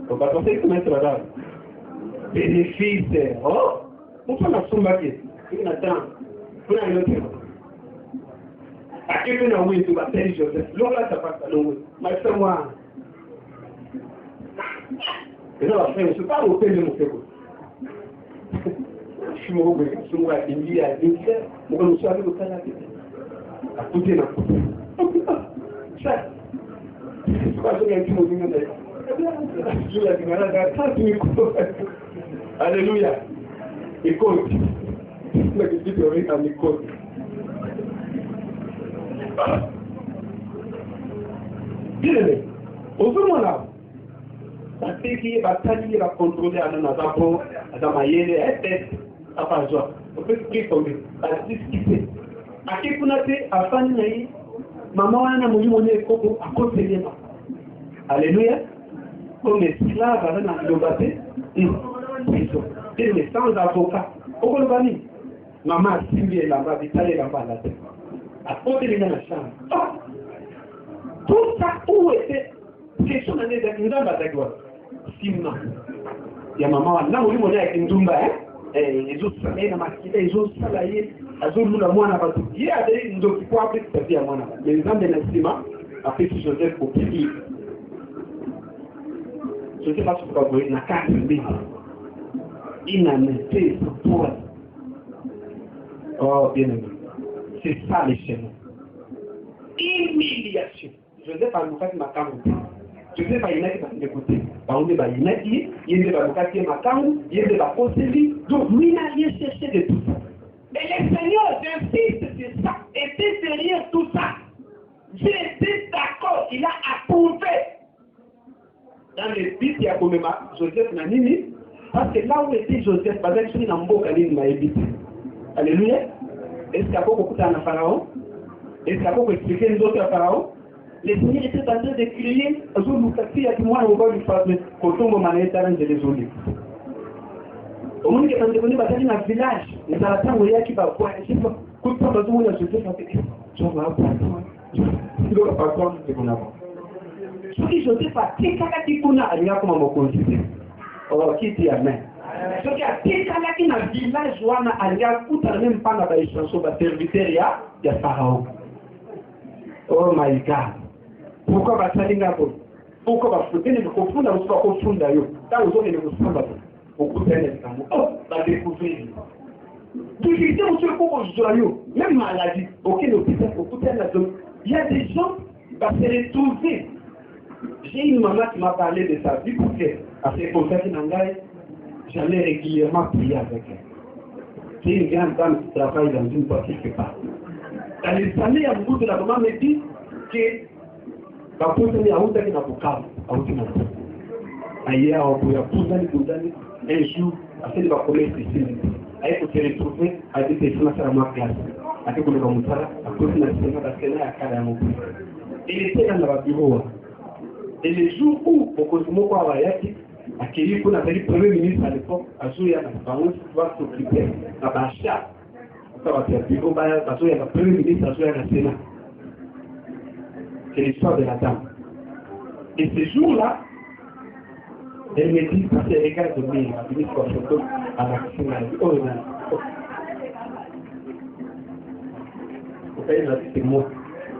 On va penser comment ça va. Bénéfice. Oh, pourquoi on a son baquet? On attend. On a une autre. À quel point on a tu vas faire Joseph. Là, ça passe à l'eau. Mais c'est moi. Et là, je ne suis pas au pays de mon frère. Je suis mort, je suis mort à Indy, à Indy. Je suis allé au Canada. À côté de la côte. Ça. C'est pas ce qu'il y a qui m'a dit. Je l'ai dit, alléluia. Écoute. Je me dis que en écoute. Bien aimé. Au moment là, la pays va tailler, va contrôler à nos apôts, à la maillère, à tête, à pas joie. On peut expliquer comme ça, à discuter. À qui qu'on a fait, à Fanny, maman, on a moulu mon écho à côté de moi. Alléluia. Comme esclave avec la globalité, et sans avocat. Au Colobani, maman a signé là-bas, détalé là-bas la tête. À côté de la chambre. Tout ça, où était question d'année d'Indumba d'Agua. Simon. Il y a maman, là où il y a Indumba, les autres salaires, les autres salariés, les autres la moine à Batou. Il y a des gens qui peuvent appeler sa vie à moine. Les gens de l'instrument, après si Joseph au pays. Je ne sais pas si vous voyez, la carte de inanité, pour. Oh, bien aimé. C'est ça les chaînes. Humiliation. Je ne sais pas, nous faisons ma caméra. Je ne sais pas, il y en a qui vont écouter. Par contre, il y en a qui vont écouter ma caméra, il y en a qui vont conseiller. Donc, lui n'a rien cherché de tout ça. Et le Seigneur, j'insiste sur ça. Était derrière tout ça. J'étais d'accord, il a approuvé. Dans les bits, il y a comme Joseph Nanini, parce que là où était Joseph, parce que je suis dans le Bokalin, m'a évité. Alléluia. Est-ce qu'il y a beaucoup de temps à Pharaon? Est-ce qu'il y a beaucoup d'expliquer les autres à Pharaon? Les Seigneurs étaient en train de crier, à jour de il y a tout le monde au bord du phare, quand on m'a mané de les olives. Au monde qui est en train de venir dans un village, les Alatans, où il y a qui va voir, et c'est pas, quand on va voir Joseph, je vais voir, je vais voir, je vais voir. Soki Joseph a tikalaki kuna alinga kama mokonzi. Oh, kiti amen. Soki a tikalaki na village wana alinga kuta même pas na ba chanson ba serviteur ya Pharaon. Oh my God. Pourquoi ba salinga ko? Pourquoi ba futene ko kufunda usipa ko funda yo? Ta uzoke ni kusamba. Okutene kama. Oh, ba découvrir. Difficulté monsieur ko joyo, même maladie, aucun hôpital, okutene na donc. Il y a des gens va se retrouver. J'ai une maman qui m'a parlé de sa vie pour qu'elle a fait confiance en Nangaï. J'allais régulièrement prier avec elle. C'est une grande dame qui travaille dans une boîte quelque part. Dans les années, à bout de la maman me dit que la personne est à où d'aller dans le cadre, à où d'aller. Ailleurs, on peut appuyer un jour, à faire de la colère spéciale. Elle peut se retrouver à des personnes à ma classe. À ce que nous avons fait, à cause de la séance, parce qu'elle est à Kalamou. Il était dans le bureau. Et les jours où, au Cosmo Kawayaki, accueilli qu'on avait le premier ministre à l'époque, à Zouya, à pouvoir s'occuper, à Bacha, ça va faire bureau, à Zouya, le premier ministre, à Zouya, à Sénat. C'est l'histoire de la dame. Et ce jour-là, elle me dit, parce qu'elle regarde de moi, la ministre de la photo, à la cuisine, elle dit, oh, non. Elle m'a dit, c'est moi.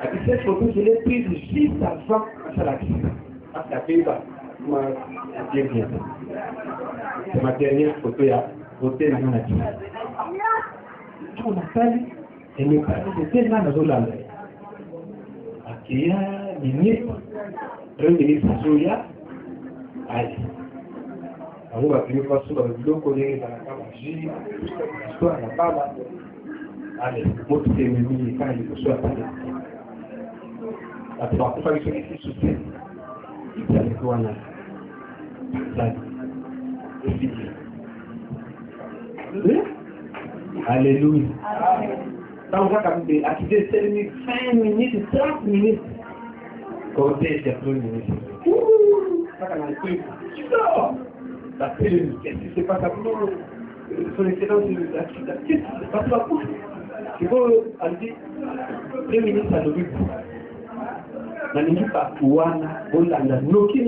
Elle dit, cette photo, je l'ai prise juste avant à la cuisine. Parce qu'après, c'est ma dernière photo, il y a voté dans la cuisine. On a parlé, elle me parlait de tellement de zones. Il y a ministre, le ministre Zoya, allez. On va venir voir sur le blog, on est dans la caméra, l'histoire, la baba. Allez, moi, tout est mis, quand il faut soit parlé. La trois fois, il faut qu'il se soutienne. Il y a les douanes. C'est fini. Alléluia. Dans le cas de activer 5 minutes, 30 minutes, côté de premier ministre. Ça, quand on a pris, la télé, qu'est-ce qui se passe à tout le monde? Son excellence, qu'est-ce qui se passe à tout? Il faut dire, premier ministre a levé. Na ningi pa kuwana, bolanda, noki.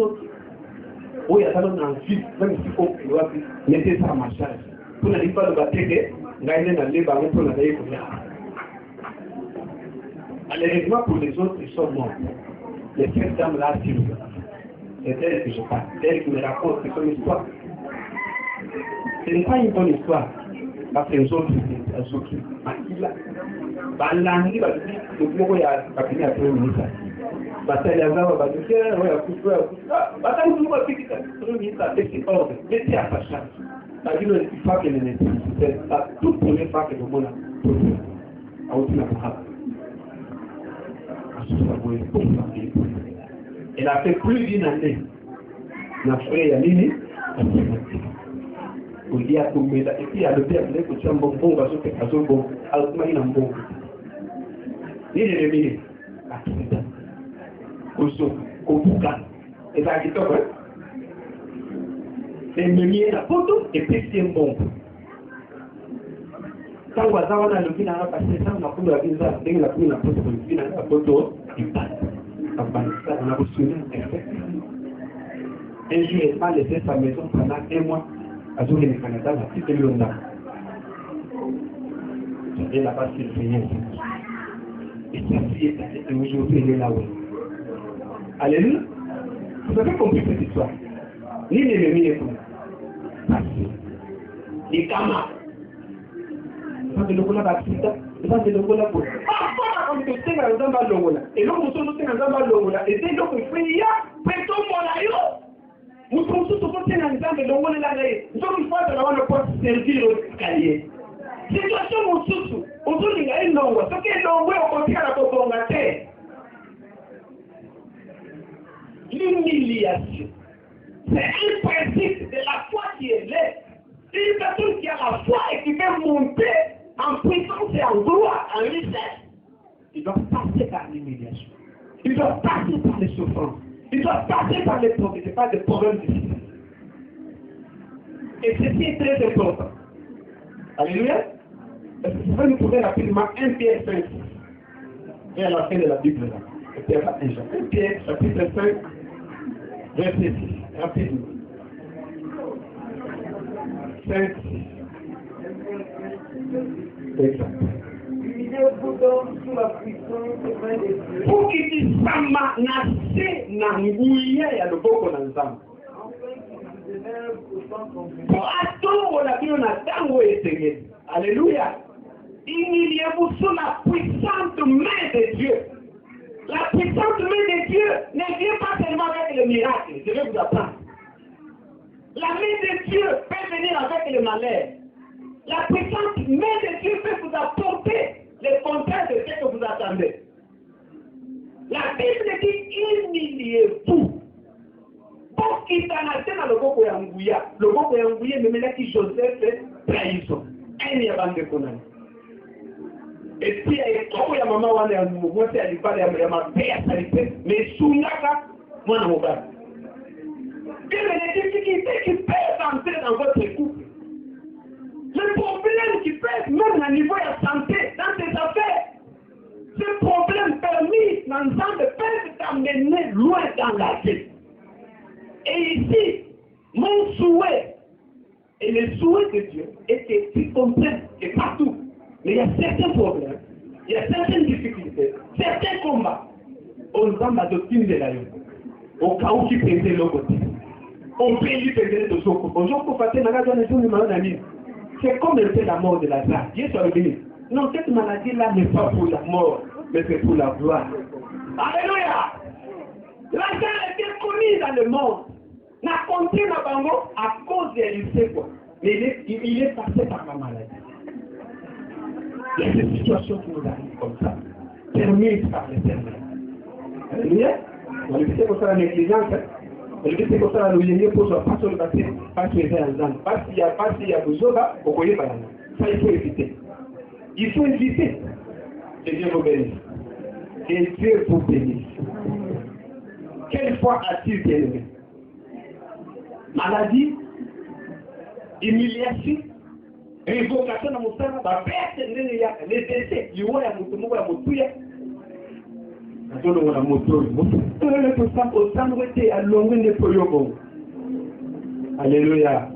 Oui, il y a un fil, même s'il faut mettre ça à ma charge. Pour n'arriver pas à le battre, gagner dans les ballons pour l'année pour là. Malheureusement pour les autres, ils sont morts. Les cette dame-là, c'est elle que je parle. C'est elle qui me raconte son histoire. Ce n'est pas une bonne histoire. Parce que les autres, elles sont qui là. Balandi, il y a un cabinet à 3 minutes. Parce qu'il y a un gars qui dit, il y a un coup de feu. Parce qu'il y a un coup de feu. 3 minutes, c'est ordre. Mettez à sa charge. C'est-à-dire qu'il faut que les c'est la toute première fois que le monde a produit. A aussi la parole. Elle a fait plus d'une année. N'a fait Yamini. Il y a tout le et puis il y a le père qui est un bon bon, parce que c'est un bon, alors il y a un bon. Il est révélé. Accident. Au boucan. Et ça dit quoi? C'est mener la photo et puis c'est un bon. Quand on a le film, on a passé ça, on a pris la visa, on a pris la photo, il passe. On a reçu un effet. Un jour, il n'a pas laissé sa maison pendant 1 mois. À jour, le Canada, la petite Léona. Elle n'a pas su le faire. Et sa fille est allée, et aujourd'hui, elle est là-haut. Alléluia. Vous avez compris cette histoire. Ni l'ennemi n'est pas. Les camarades. Ils ont de l'eau là-bas, ils ont de l'eau là-bas. Ah, on te tient dans un ballon là. Et l'homme nous sommes dans un ballon là. Et c'est l'homme qui fait, il y a, prétend mon aïe. Nous sommes tous dans un ballon là. Nous sommes une fois de la porte servir au escalier. Situation mon sous. Aujourd'hui, il y a une longue. Ce qui est long, on continue à la porte la terre. L'humiliation. C'est un principe de la foi qui est là. Une personne qui a la foi et qui peut monter en puissance et en gloire, en richesse, il doit passer par l'humiliation. Il doit passer par les souffrances. Il doit passer par les problèmes. Ce n'est pas des problèmes difficiles. Et ceci est très important. Alléluia. Est-ce que vous pouvez nous trouver rapidement 1 Pierre 5 et à la fin de la Bible là. 1 Pierre chapitre 5, verset 6. Rapidement. 5. Exact. Pour qu'il dise sama nase na nguye ya loboko na nzambe. Pour attendre la vie na tango esengeli. Alléluia. Humiliez-vous sous la puissante main de Dieu. La puissante main de Dieu ne vient pas seulement avec le miracle. Je vais vous apprendre. La main de Dieu peut venir avec le malheur. La puissante main de Dieu peut vous apporter les contraires de ce que vous attendez. La Bible dit humiliez-vous. Pour qu'il s'en a dans le groupe Yangouya. Le groupe Yangouya me met qui Joseph trahison. Un yabande de Conan. Et puis, il y a maman qui a moi, c'est à l'ipad, il y a ma père, mais Sounaka, moi, non, pas. Il y a des difficultés qui peuvent entrer dans votre couple. Le problème qui pèse même au niveau de la santé, dans tes affaires. Ce problème permis l'ensemble peut t'amener loin dans la vie. Et ici, mon souhait et le souhait de Dieu est que tu comprennes que partout, mais il y a certains problèmes, il y a certaines difficultés, certains combats. On va m'adopter de la vie. Au cas où tu pèses le côté. On peut lui peser de son côté. Bonjour, pour faire un c'est comme le fait la mort de Lazare. Dieu soit revenu. Non, cette maladie-là n'est pas pour la mort, mais c'est pour la gloire. Alléluia! Lazare était connu dans le monde. N'a compté ma bango à cause de l'issue quoi. Mais il est passé par la maladie. Il y a des situations qui nous arrivent comme ça, permises par l'Éternel. Alléluia! On le fait pour ça la négligence. On le fait pour ça la logique pour pas sur le passé, pas sur les gens. Pas s'il y a besoin, on connaît pas. Ça, il faut éviter. Il faut éviter. Que Dieu vous bénisse. Que Dieu vous bénisse. Quelle fois a-t-il été élevé? Maladie, humiliation, révocation dans mon sang, la perte, les décès, du roi, il y a la motuya. La moto, au sang, à l'ongwe de Poyogo. Alléluia.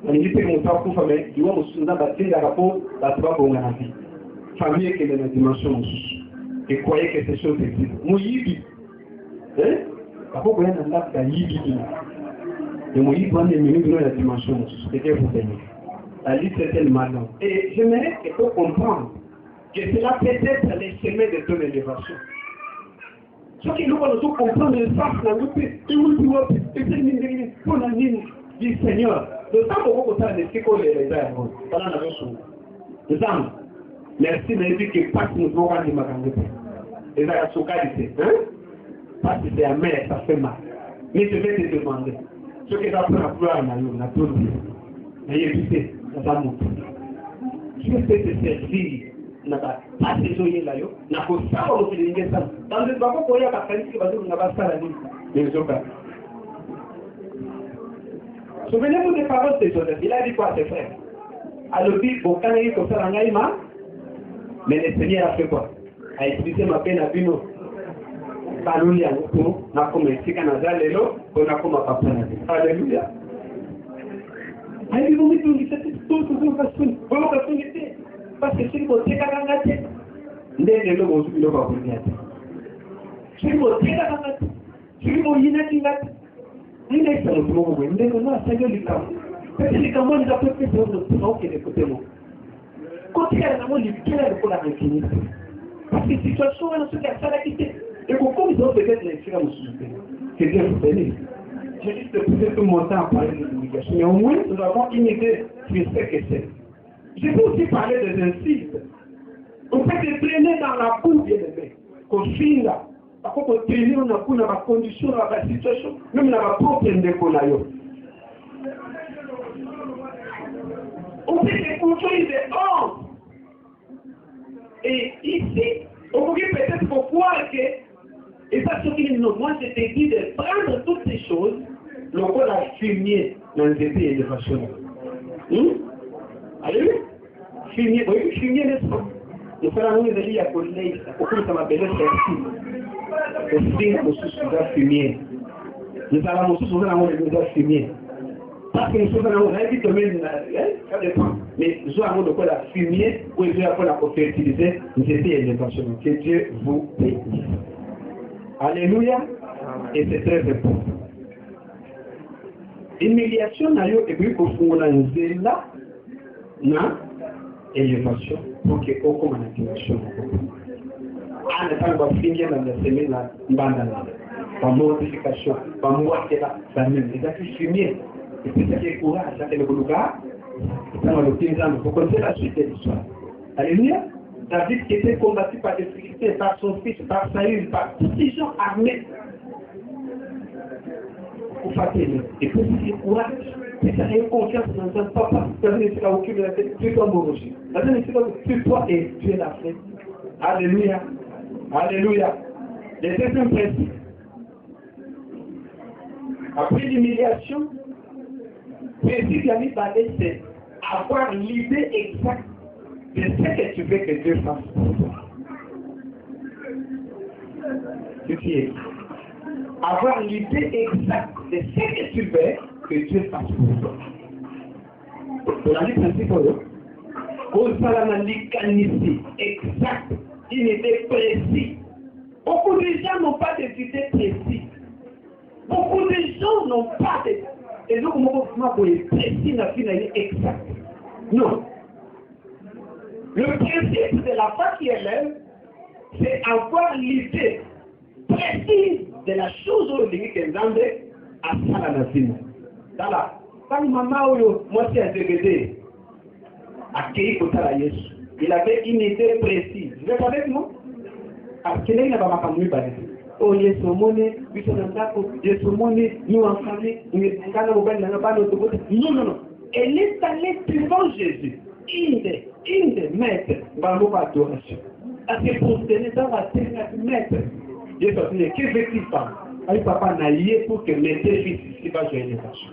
On dit que mon temps pour famille, il va me soutenir bâtir la rapport, la toi pour la vie. Famille qui est dans la dimension. Et croyez que ces choses existent. Moi, yibi. Hein? Par contre, il y a un acte à yibi. Et moi, yibi, on est venu dans la dimension. C'est que vous venez. La liste est tellement longue. Et j'aimerais que vous compreniez que cela peut être les chemins de ton élévation. Ce qui nous va nous comprendre le sens de la route, pour la ligne du Seigneur. Le temps pour vous faire des psychos les arbres. Pendant la chose. Les âmes. Merci, mais dit que pas nous devons rendre ma grande. Et ça a qualité. Hein? Parce que c'est amer, ça fait mal. Mais je vais te demander. Ce que ça prend à pleurer, on a tout dit. Mais évitez, ça va monter. Je vais te servir. Pas de joyeux là, n'a pas ça, on fait des ça. Dans le bas, pour y avoir pas de on n'a pas ça la vie. Les autres. Souvenez-vous des paroles de Joseph. Il a dit quoi à ses frères? Alors, dit, bon, quand il est comme ça, dans l'Aïma, mais le Seigneur a fait quoi? A expliqué ma peine à Bino. Alléluia. On a comme ici, Canada, l'élo, on a comme à papa. Alléluia. Alléluia, vous me dites, tout, parce que si vous êtes à la tête, vous êtes à la tête. Si vous êtes à la tête, si vous êtes à la tête, vous êtes à la tête. Vous êtes à la tête. Parce que quand moi, je peux faire de tout qui est de côté moi. Quand il y a un amour, il y a pour la réfinir. Parce que la situation est dans ce cas, la quitter. Et pourquoi ils ont peut-être les filles à me soutenir? C'est Dieu vous bénisse. J'ai juste poussé tout mon temps à parler de l'obligation. Mais au moins, nous avons une idée sur ce que c'est. Je peux aussi parler des incises. On peut se traîner dans la boue, bien aimé. Qu'on finit là. Parce qu'on peut traîner dans la boue, dans la condition, dans la situation, même dans la propre indépendance. On peut se construire des hommes. Et ici, on pourrait peut-être croire que, et ça, ce qu'il nous moi, je t'ai dit de prendre toutes ces choses, le corps a fumier dans les étés et les façons. Alléluia. Fumier, oui, fumier, n'est-ce pas? Nous faisons des alliés à collègues, pour que ça m'appelle aussi. Aussi, nous sommes fumier. Nous allons nous souvenir de fumier. Parce que nous sommes dans la vie de même, ça dépend. Mais nous avons de quoi la fumier, ou nous avons la fertiliser, nous étions une intention. Que Dieu vous bénisse. Alléluia. Et c'est très important. Humiliation, et puis, au fond, on a une zèle là, élévation, pour que au comme en activation. Ah, ne pas finir dans la semaine là, par modification, par moitié là, ça même. Et ça qui fumier. Et puis ça qui est courage, ça qui est le boulot-là, ça va le paysan, il faut connaître la suite de l'histoire. Alléluia. David qui était combattu par les Philistins, par son fils, par Saül, par tous ces gens armés. Pour fatiguer. Et puis c'est courage. Et ça a une confiance dans un papa. Ça veut dire que aucune de la tête, tu es ton beau rocher. Ça veut dire que tu toi et tu es la fête. Alléluia. Alléluia. Les deuxièmes principes. Après l'humiliation, principe qui a mis par c'est avoir l'idée exacte de ce que tu veux que Dieu fasse pour toi. C'est avoir l'idée exacte de ce que tu veux que Dieu fasse pour toi. Pour la vie principale, au salama l'icanité exact, une idée précise. Beaucoup de gens n'ont pas d'idée précise. Beaucoup de gens n'ont pas d'idée. Et donc, comment vous êtes précis dans la finalité exacte? Non. Le principe de la foi qui élève, c'est avoir l'idée précise de la chose où il est à ça la vie. Quand maman ou moi c'est un DVD, à qui il avait une idée précise. Vous êtes avec moi? À quel est la maman comme oh, il y a son monnaie, il y a son monnaie, nous en famille, nous non. Elle est allée devant Jésus, une des maîtres, dans l'adoration. À se poster dans la terre de maître. Dieu s'est dit, que veut-il faire? Allez, papa n'a lié pour que mes deux fils ici va jouer les vaches.